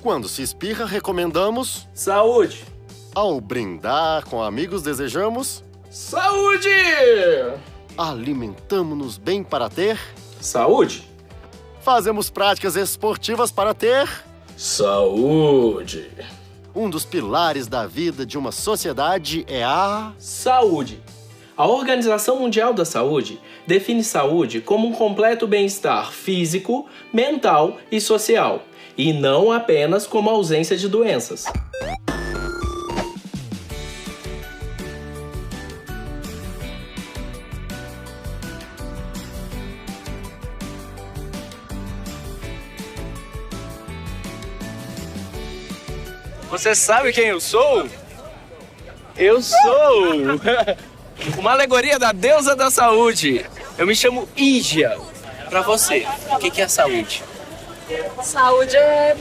Quando se espirra, recomendamos... Saúde! Ao brindar com amigos, desejamos... Saúde! Alimentamo-nos bem para ter... Saúde! Fazemos práticas esportivas para ter... Saúde! Um dos pilares da vida de uma sociedade é a... Saúde! A Organização Mundial da Saúde define saúde como um completo bem-estar físico, mental e social, e não apenas como ausência de doenças. Você sabe quem eu sou? Eu sou uma alegoria da deusa da saúde. Eu me chamo Ígia. Pra você, o que é saúde? Saúde é...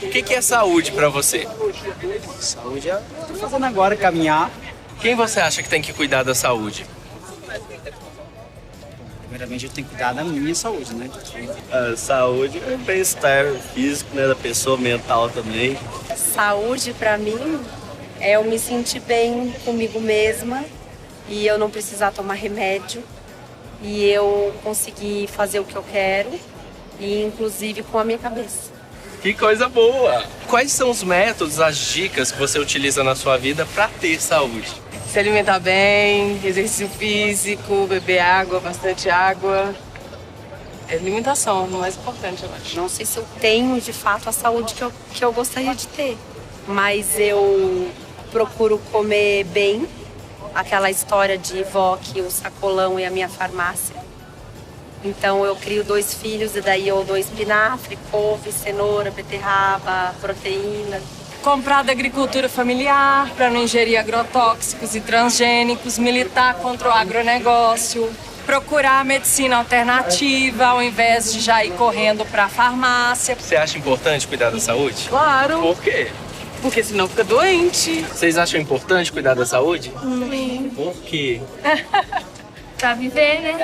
O que é saúde pra você? Saúde é... Tô fazendo agora, caminhar. Quem você acha que tem que cuidar da saúde? Primeiramente, eu tenho que cuidar da minha saúde, né? A saúde é o bem-estar físico, né, da pessoa, mental também. Saúde, pra mim, é eu me sentir bem comigo mesma e eu não precisar tomar remédio e eu conseguir fazer o que eu quero e, inclusive, com a minha cabeça. Que coisa boa! Quais são os métodos, as dicas que você utiliza na sua vida pra ter saúde? Se alimentar bem, exercício físico, beber água, bastante água. É alimentação, o mais importante, eu acho. Não sei se eu tenho, de fato, a saúde que eu gostaria de ter, mas eu procuro comer bem. Aquela história de vó que o sacolão é a minha farmácia. Então eu crio 2 filhos e daí eu dou espinafre, couve, cenoura, beterraba, proteína. Comprar da agricultura familiar para não ingerir agrotóxicos e transgênicos, militar contra o agronegócio, procurar medicina alternativa ao invés de já ir correndo para a farmácia. Você acha importante cuidar da saúde? Claro, Por quê? porque senão fica doente. Vocês acham importante cuidar da saúde? Sim. Por quê? Pra viver, né?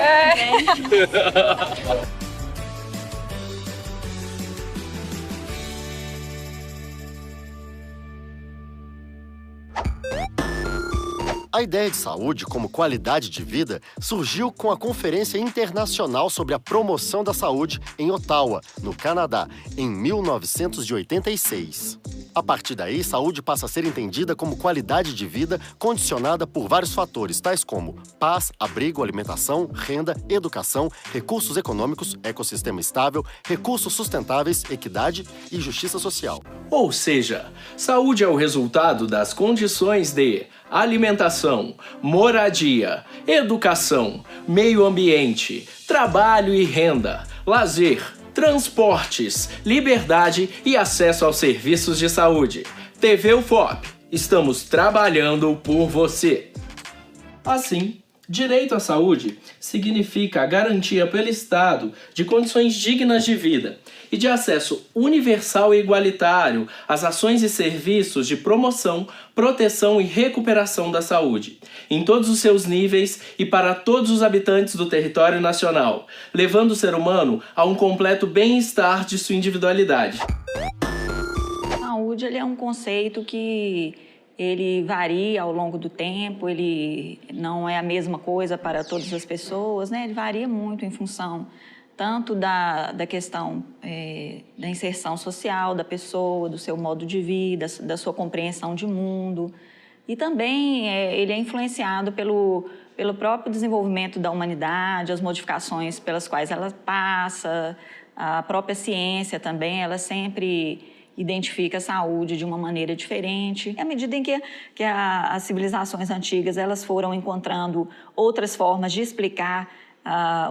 A ideia de saúde como qualidade de vida surgiu com a Conferência Internacional sobre a Promoção da Saúde em Ottawa, no Canadá, em 1986. A partir daí, saúde passa a ser entendida como qualidade de vida condicionada por vários fatores, tais como paz, abrigo, alimentação, renda, educação, recursos econômicos, ecossistema estável, recursos sustentáveis, equidade e justiça social. Ou seja, saúde é o resultado das condições de alimentação, moradia, educação, meio ambiente, trabalho e renda, lazer, transportes, liberdade e acesso aos serviços de saúde. TV UFOP, estamos trabalhando por você. Assim, direito à saúde significa a garantia pelo Estado de condições dignas de vida e de acesso universal e igualitário às ações e serviços de promoção, proteção e recuperação da saúde, em todos os seus níveis e para todos os habitantes do território nacional, levando o ser humano a um completo bem-estar de sua individualidade. Saúde, ele é um conceito que ele varia ao longo do tempo, ele não é a mesma coisa para todas as pessoas, né? Ele varia muito em função tanto da questão da inserção social da pessoa, do seu modo de vida, da sua compreensão de mundo. E também ele é influenciado pelo próprio desenvolvimento da humanidade, as modificações pelas quais ela passa, a própria ciência também, ela sempre identifica a saúde de uma maneira diferente. À medida em que as civilizações antigas elas foram encontrando outras formas de explicar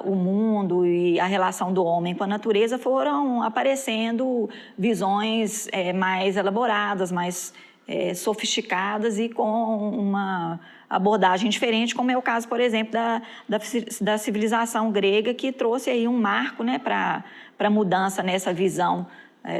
o mundo e a relação do homem com a natureza, foram aparecendo visões mais elaboradas, mais sofisticadas e com uma abordagem diferente, como é o caso, por exemplo, da civilização grega, que trouxe aí um marco, né, para a mudança nessa visão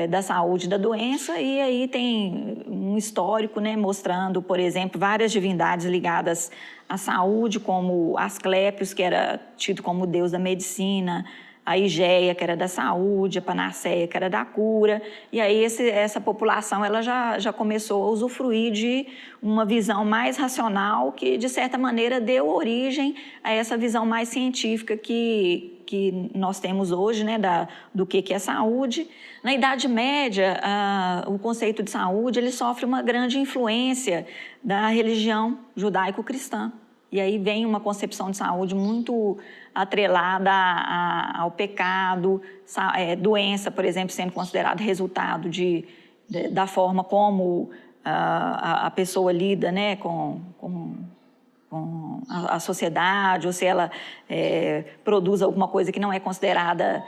da saúde e da doença. E aí tem um histórico, né, mostrando, por exemplo, várias divindades ligadas à saúde, como Asclépios, que era tido como deus da medicina, a IGEA, que era da saúde, a Panaceia, que era da cura, e aí essa população ela já começou a usufruir de uma visão mais racional que, de certa maneira, deu origem a essa visão mais científica que nós temos hoje, né, do que é saúde. Na Idade Média, o conceito de saúde ele sofre uma grande influência da religião judaico-cristã. E aí vem uma concepção de saúde muito atrelada ao pecado, doença, por exemplo, sendo considerado resultado da forma como a pessoa lida, né, com a sociedade, ou se ela produz alguma coisa que não é considerada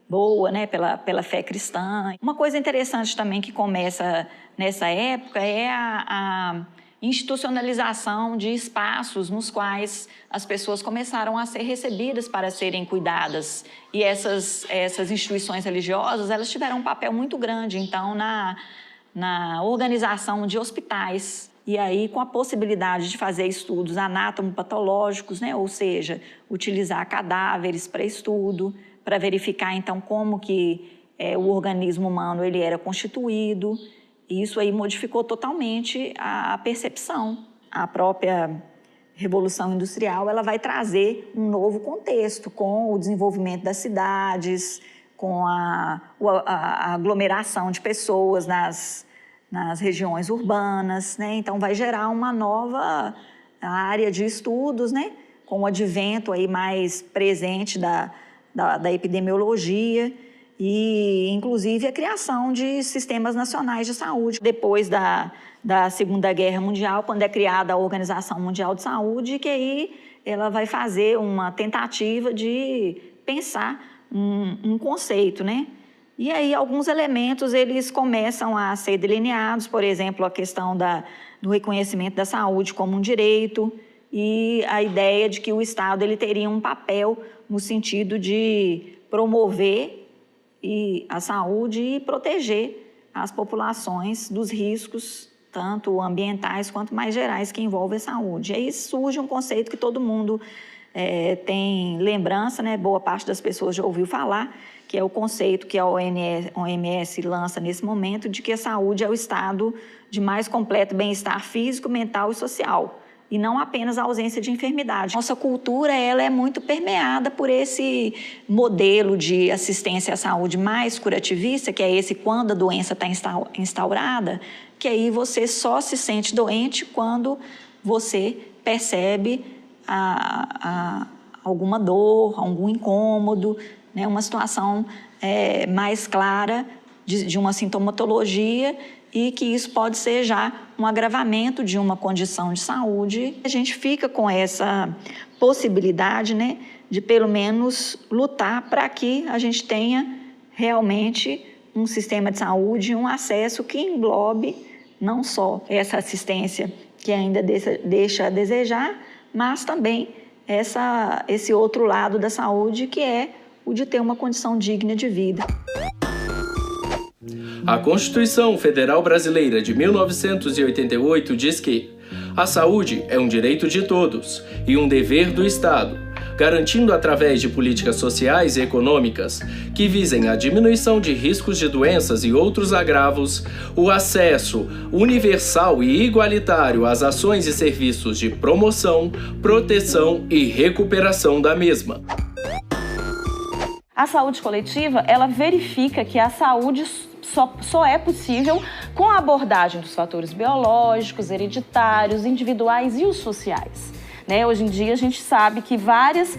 boa, né, pela fé cristã. Uma coisa interessante também que começa nessa época é a institucionalização de espaços nos quais as pessoas começaram a ser recebidas para serem cuidadas. E essas instituições religiosas, elas tiveram um papel muito grande, então, na organização de hospitais. E aí, com a possibilidade de fazer estudos anatomopatológicos, né? Ou seja, utilizar cadáveres para estudo, para verificar, então, como que o organismo humano ele era constituído. E isso aí modificou totalmente a percepção. A própria Revolução Industrial ela vai trazer um novo contexto com o desenvolvimento das cidades, com a aglomeração de pessoas nas regiões urbanas, né? Então vai gerar uma nova área de estudos, né? Com o advento aí mais presente da epidemiologia e, inclusive, a criação de sistemas nacionais de saúde. Depois da Segunda Guerra Mundial, quando é criada a Organização Mundial de Saúde, que aí ela vai fazer uma tentativa de pensar um conceito, né? E aí alguns elementos eles começam a ser delineados, por exemplo, a questão do reconhecimento da saúde como um direito e a ideia de que o Estado ele teria um papel no sentido de promover a saúde e proteger as populações dos riscos, tanto ambientais quanto mais gerais, que envolvem a saúde. E aí surge um conceito que todo mundo tem lembrança, né? Boa parte das pessoas já ouviu falar, que é o conceito que a OMS lança nesse momento, de que a saúde é o estado de mais completo bem-estar físico, mental e social, e não apenas a ausência de enfermidade. Nossa cultura ela é muito permeada por esse modelo de assistência à saúde mais curativista, que é esse quando a doença está instaurada, que aí você só se sente doente quando você percebe alguma dor, algum incômodo, né, uma situação mais clara de uma sintomatologia e que isso pode ser já um agravamento de uma condição de saúde. A gente fica com essa possibilidade, né, de pelo menos lutar para que a gente tenha realmente um sistema de saúde, um acesso que englobe não só essa assistência que ainda deixa a desejar, mas também esse outro lado da saúde, que é o de ter uma condição digna de vida. A Constituição Federal Brasileira de 1988 diz que a saúde é um direito de todos e um dever do Estado, garantindo através de políticas sociais e econômicas que visem a diminuição de riscos de doenças e outros agravos, o acesso universal e igualitário às ações e serviços de promoção, proteção e recuperação da mesma. A saúde coletiva, ela verifica que a saúde só é possível com a abordagem dos fatores biológicos, hereditários, individuais e os sociais. Hoje em dia a gente sabe que vários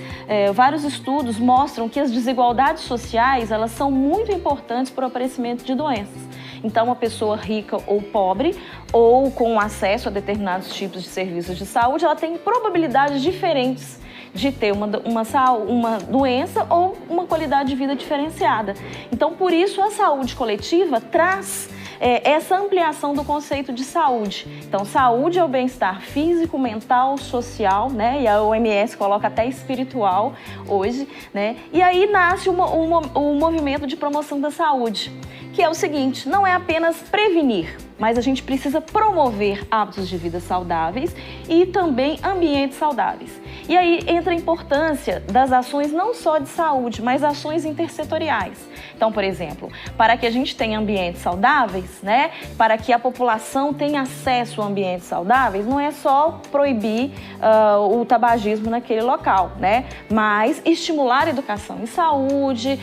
estudos mostram que as desigualdades sociais elas são muito importantes para o aparecimento de doenças. Então, uma pessoa rica ou pobre, ou com acesso a determinados tipos de serviços de saúde, ela tem probabilidades diferentes de ter uma doença ou uma qualidade de vida diferenciada. Então, por isso, a saúde coletiva traz essa ampliação do conceito de saúde. Então, saúde é o bem-estar físico, mental, social, né? E a OMS coloca até espiritual hoje, né? E aí nasce o movimento de promoção da saúde, que é o seguinte, não é apenas prevenir, mas a gente precisa promover hábitos de vida saudáveis e também ambientes saudáveis. E aí entra a importância das ações não só de saúde, mas ações intersetoriais. Então, por exemplo, para que a gente tenha ambientes saudáveis, né, para que a população tenha acesso a ambientes saudáveis, não é só proibir o tabagismo naquele local, né, mas estimular a educação em saúde,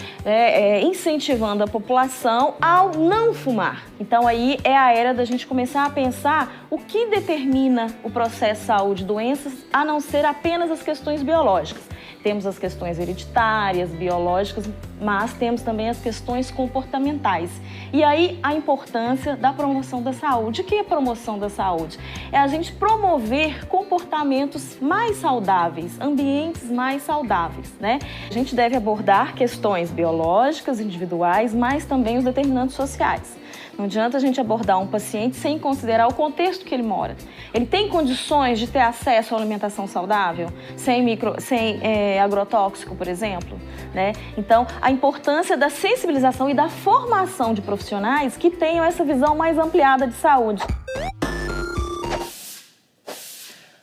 incentivando a população ao não fumar. Então, aí é a era da gente começar a pensar o que determina o processo de saúde e doenças, a não ser apenas as questões biológicas. Temos as questões hereditárias, biológicas, mas temos também as questões comportamentais. E aí a importância da promoção da saúde. O que é promoção da saúde? É a gente promover comportamentos mais saudáveis, ambientes mais saudáveis, né? A gente deve abordar questões biológicas, individuais, mas também os determinantes sociais. Não adianta a gente abordar um paciente sem considerar o contexto que ele mora. Ele tem condições de ter acesso à alimentação saudável, sem agrotóxico, por exemplo, né? Então, a importância da sensibilização e da formação de profissionais que tenham essa visão mais ampliada de saúde.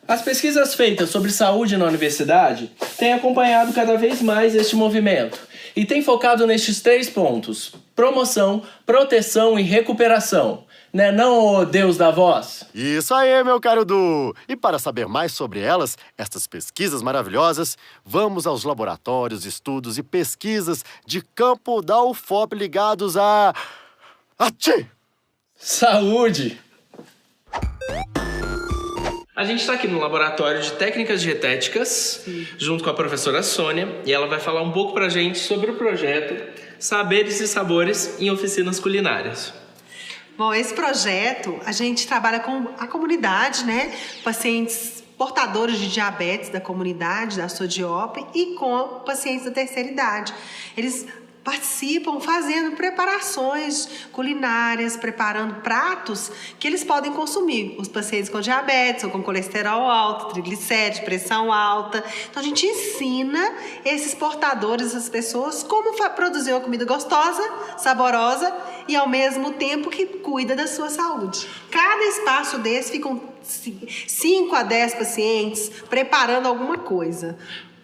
As pesquisas feitas sobre saúde na universidade têm acompanhado cada vez mais este movimento e têm focado nestes 3 pontos: promoção, proteção e recuperação. Né não, ô Deus da voz? Isso aí, meu caro Du! E para saber mais sobre elas, estas pesquisas maravilhosas, vamos aos laboratórios, estudos e pesquisas de campo da UFOP ligados a... Saúde! A gente está aqui no Laboratório de Técnicas Dietéticas, junto com a professora Sônia, e ela vai falar um pouco pra gente sobre o projeto Saberes e Sabores em Oficinas Culinárias. Bom, esse projeto, a gente trabalha com a comunidade, né? Pacientes portadores de diabetes da comunidade, da SODIOP, e com pacientes da terceira idade. Eles participam fazendo preparações culinárias, preparando pratos que eles podem consumir. Os pacientes com diabetes ou com colesterol alto, triglicérides, pressão alta. Então, a gente ensina esses portadores, essas pessoas, como produzir uma comida gostosa, saborosa e, ao mesmo tempo, que cuida da sua saúde. Cada espaço desse ficam 5 a 10 pacientes preparando alguma coisa.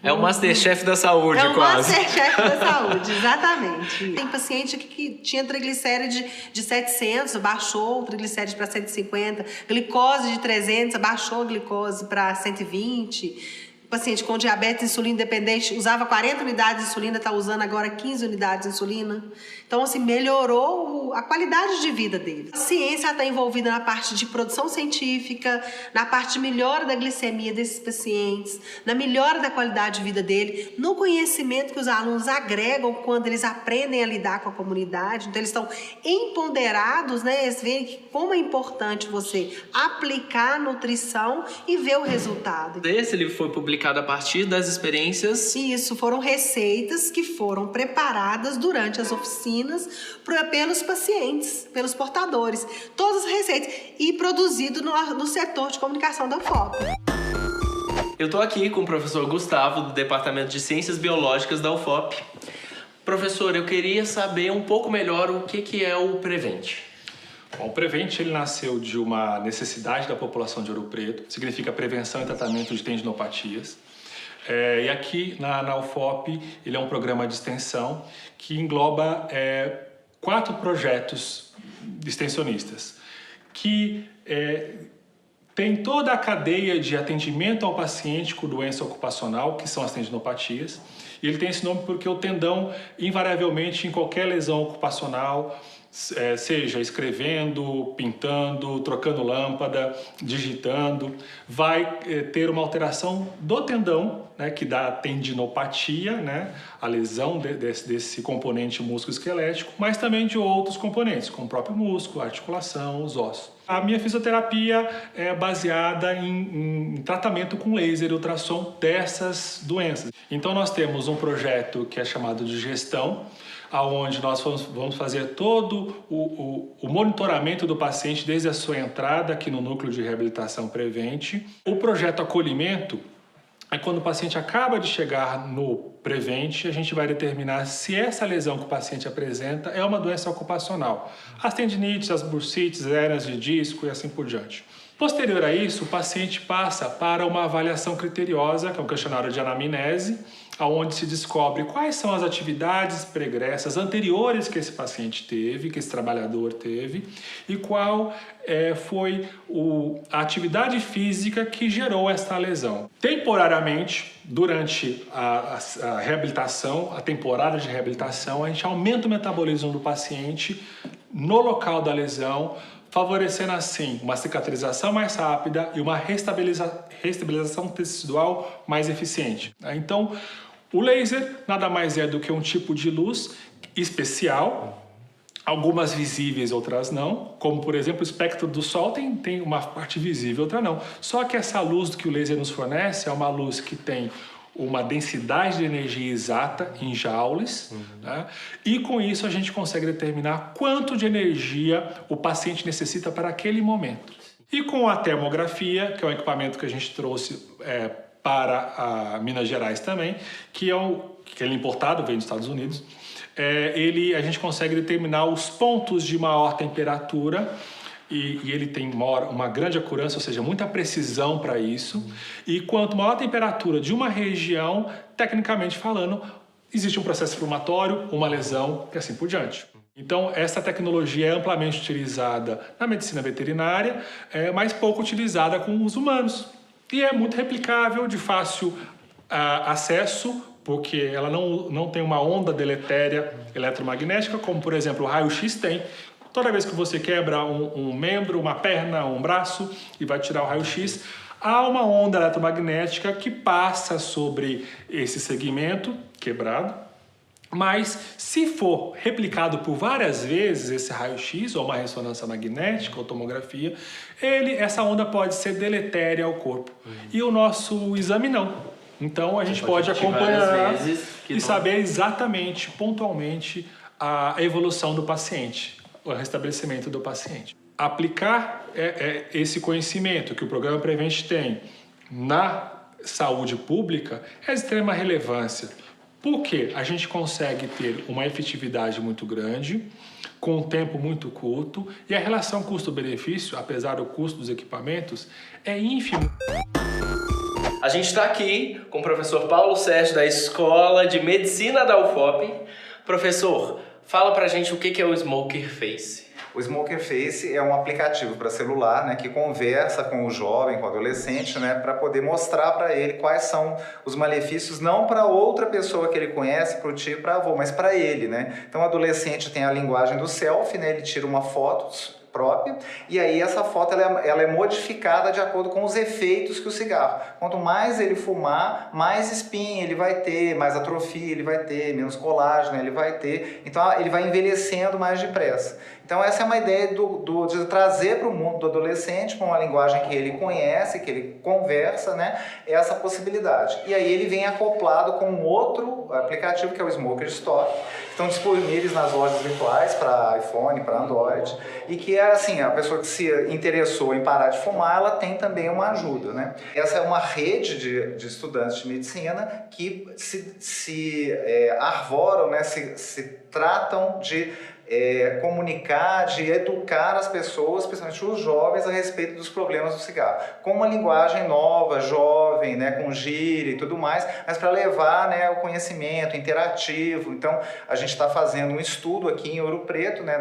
É o Masterchef da saúde, quase. É o Masterchef da saúde, exatamente. Tem paciente que tinha triglicéride de 700, baixou o triglicéride para 150, glicose de 300, baixou a glicose para 120. Paciente com diabetes insulina dependente usava 40 unidades de insulina, está usando agora 15 unidades de insulina. Então, assim, melhorou a qualidade de vida dele. A ciência está envolvida na parte de produção científica, na parte de melhora da glicemia desses pacientes, na melhora da qualidade de vida dele, no conhecimento que os alunos agregam quando eles aprendem a lidar com a comunidade. Então, eles estão empoderados, né? Eles veem que como é importante você aplicar a nutrição e ver o resultado. Esse livro foi publicado a partir das experiências? Isso, foram receitas que foram preparadas durante as oficinas pelos pacientes, pelos portadores. Todas as receitas. E produzido no setor de comunicação da UFOP. Eu estou aqui com o professor Gustavo, do Departamento de Ciências Biológicas da UFOP. Professor, eu queria saber um pouco melhor o que é o Prevent. Bom, o Prevent ele nasceu de uma necessidade da população de Ouro Preto, significa prevenção e tratamento de tendinopatias. E aqui na UFOP ele é um programa de extensão que engloba 4 projetos extensionistas, que tem toda a cadeia de atendimento ao paciente com doença ocupacional, que são as tendinopatias. E ele tem esse nome porque o tendão, invariavelmente, em qualquer lesão ocupacional, seja escrevendo, pintando, trocando lâmpada, digitando, vai ter uma alteração do tendão, né, que dá tendinopatia, né, a lesão desse componente músculo-esquelético, mas também de outros componentes, como o próprio músculo, a articulação, os ossos. A minha fisioterapia é baseada em tratamento com laser e ultrassom dessas doenças. Então nós temos um projeto que é chamado de gestão, onde nós vamos fazer todo o monitoramento do paciente desde a sua entrada aqui no Núcleo de Reabilitação Prevent. O projeto acolhimento é quando o paciente acaba de chegar no Prevent, a gente vai determinar se essa lesão que o paciente apresenta é uma doença ocupacional. As tendinites, as bursites, hérnias de disco e assim por diante. Posterior a isso, o paciente passa para uma avaliação criteriosa, que é um questionário de anamnese, onde se descobre quais são as atividades pregressas anteriores que esse paciente teve, que esse trabalhador teve, e qual foi a atividade física que gerou esta lesão. Temporariamente, durante a reabilitação, a temporada de reabilitação, a gente aumenta o metabolismo do paciente no local da lesão, favorecendo assim uma cicatrização mais rápida e uma restabilização tecidual mais eficiente. Então, o laser nada mais é do que um tipo de luz especial, algumas visíveis, outras não, como por exemplo o espectro do sol tem uma parte visível, outra não. Só que essa luz que o laser nos fornece é uma luz que tem uma densidade de energia exata em joules, né? E com isso a gente consegue determinar quanto de energia o paciente necessita para aquele momento. E com a termografia, que é um equipamento que a gente trouxe para Minas Gerais também, que ele é importado, vem dos Estados Unidos, a gente consegue determinar os pontos de maior temperatura, e ele tem uma grande acurácia, ou seja, muita precisão para isso. E quanto maior a temperatura de uma região, tecnicamente falando, existe um processo inflamatório, uma lesão e assim por diante. Então, essa tecnologia é amplamente utilizada na medicina veterinária, mas pouco utilizada com os humanos. E é muito replicável, de fácil acesso, porque ela não tem uma onda deletéria eletromagnética, como, por exemplo, o raio-x tem. Toda vez que você quebra um membro, uma perna, um braço e vai tirar o raio-x, há uma onda eletromagnética que passa sobre esse segmento quebrado, mas se for replicado por várias vezes esse raio-x ou uma ressonância magnética ou tomografia, essa onda pode ser deletéria ao corpo. E o nosso exame não. Então a gente pode acompanhar e saber exatamente, pontualmente, a evolução do paciente, o restabelecimento do paciente. Aplicar esse conhecimento que o Programa Prevent tem na saúde pública é de extrema relevância, porque a gente consegue ter uma efetividade muito grande, com um tempo muito curto, e a relação custo-benefício, apesar do custo dos equipamentos, é ínfimo. A gente está aqui com o professor Paulo Sérgio, da Escola de Medicina da UFOP. Professor, fala pra gente o que é o Smoker Face. O Smoker Face é um aplicativo para celular, né, que conversa com o jovem, com o adolescente, né, para poder mostrar para ele quais são os malefícios, não para outra pessoa que ele conhece, para o tio, para avô, mas para ele, né? Então o adolescente tem a linguagem do selfie, né, ele tira uma foto própria, e aí essa foto ela é modificada de acordo com os efeitos que o cigarro. Quanto mais ele fumar, mais espinha ele vai ter, mais atrofia ele vai ter, menos colágeno ele vai ter, então ele vai envelhecendo mais depressa. Então essa é uma ideia de trazer para o mundo do adolescente, com uma linguagem que ele conhece, que ele conversa, né, essa possibilidade. E aí ele vem acoplado com um outro aplicativo, que é o Smoker Store, que estão disponíveis nas lojas virtuais para iPhone, para Android, e que é assim, a pessoa que se interessou em parar de fumar, ela tem também uma ajuda, né? Essa é uma rede de estudantes de medicina que se arvoram, né, se tratam de comunicar, de educar as pessoas, principalmente os jovens, a respeito dos problemas do cigarro, com uma linguagem nova, jovem, né, com gíria e tudo mais, mas para levar, né, o conhecimento interativo. Então a gente está fazendo um estudo aqui em Ouro Preto, né,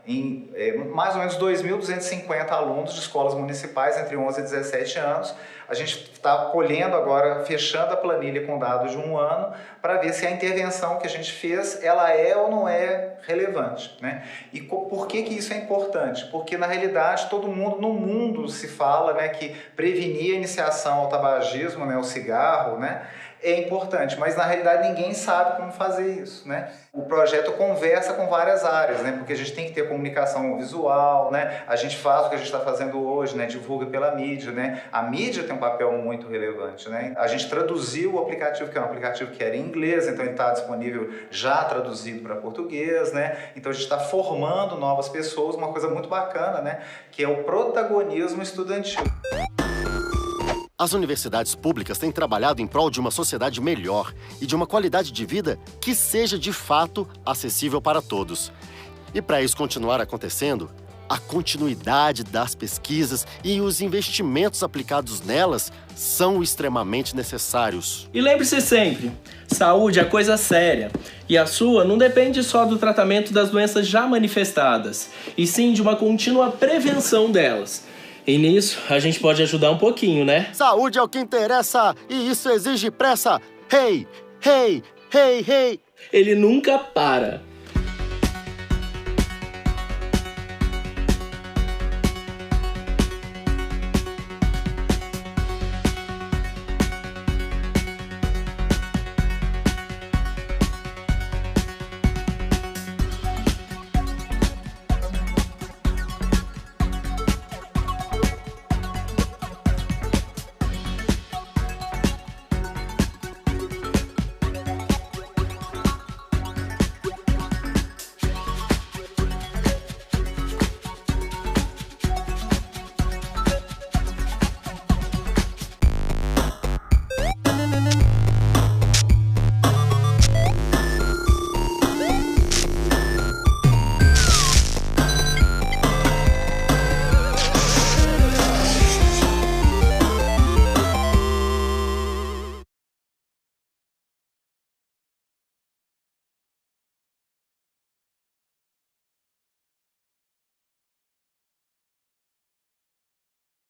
em mais ou menos 2.250 alunos de escolas municipais entre 11 e 17 anos. A gente está colhendo agora, fechando a planilha com dados de 1 ano, para ver se a intervenção que a gente fez, ela é ou não é relevante, né? E por que isso é importante? Porque, na realidade, todo mundo no mundo se fala, né, que prevenir a iniciação ao tabagismo, né, ao cigarro, né, é importante, mas na realidade ninguém sabe como fazer isso, né? O projeto conversa com várias áreas, né? Porque a gente tem que ter comunicação visual, né? A gente faz o que a gente está fazendo hoje, né? Divulga pela mídia, né? A mídia tem um papel muito relevante, né? A gente traduziu o aplicativo, que é um aplicativo que era em inglês, então ele está disponível já traduzido para português, né? Então a gente está formando novas pessoas, uma coisa muito bacana, né? Que é o protagonismo estudantil. As universidades públicas têm trabalhado em prol de uma sociedade melhor e de uma qualidade de vida que seja de fato acessível para todos. E para isso continuar acontecendo, A continuidade das pesquisas e os investimentos aplicados nelas são extremamente necessários. E lembre-se sempre, saúde é coisa séria. E a sua não depende só do tratamento das doenças já manifestadas, e sim de uma contínua prevenção delas. E nisso, a gente pode ajudar um pouquinho, né? Saúde é o que interessa, e isso exige pressa. Hey, hey, hey, hey. Ele nunca para.